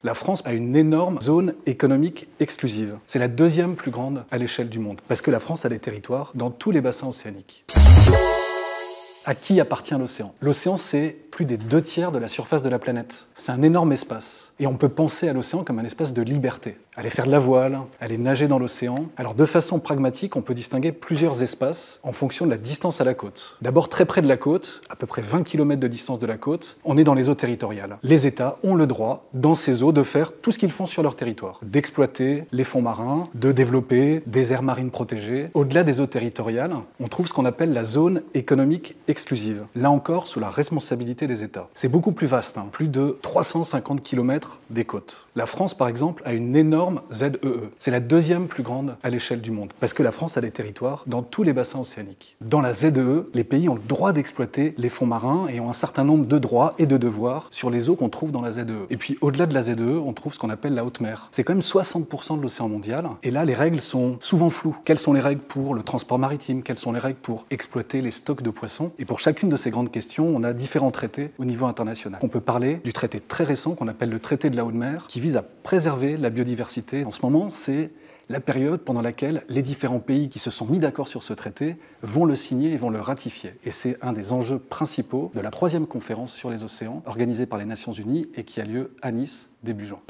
La France a une énorme zone économique exclusive. C'est la deuxième plus grande à l'échelle du monde, parce que la France a des territoires dans tous les bassins océaniques. À qui appartient l'océan? L'océan, c'est plus des 2/3 de la surface de la planète. C'est un énorme espace. Et on peut penser à l'océan comme un espace de liberté. Aller faire de la voile, aller nager dans l'océan. Alors de façon pragmatique, on peut distinguer plusieurs espaces en fonction de la distance à la côte. D'abord très près de la côte, à peu près 20 km de distance de la côte, on est dans les eaux territoriales. Les États ont le droit, dans ces eaux, de faire tout ce qu'ils font sur leur territoire. D'exploiter les fonds marins, de développer des aires marines protégées. Au-delà des eaux territoriales, on trouve ce qu'on appelle la zone économique exclusive. Là encore, sous la responsabilité des États. C'est beaucoup plus vaste, plus de 350 km des côtes. La France, par exemple, a une énorme ZEE. C'est la deuxième plus grande à l'échelle du monde, parce que la France a des territoires dans tous les bassins océaniques. Dans la ZEE, les pays ont le droit d'exploiter les fonds marins et ont un certain nombre de droits et de devoirs sur les eaux qu'on trouve dans la ZEE. Et puis, au-delà de la ZEE, on trouve ce qu'on appelle la haute mer. C'est quand même 60% de l'océan mondial, et là, les règles sont souvent floues. Quelles sont les règles pour le transport maritime? Quelles sont les règles pour exploiter les stocks de poissons? Et pour chacune de ces grandes questions, on a différents traités au niveau international. On peut parler du traité très récent qu'on appelle le traité de la haute mer, qui vise à préserver la biodiversité. En ce moment, c'est la période pendant laquelle les différents pays qui se sont mis d'accord sur ce traité vont le signer et vont le ratifier. Et c'est un des enjeux principaux de la 3e conférence sur les océans, organisée par les Nations Unies et qui a lieu à Nice début juin.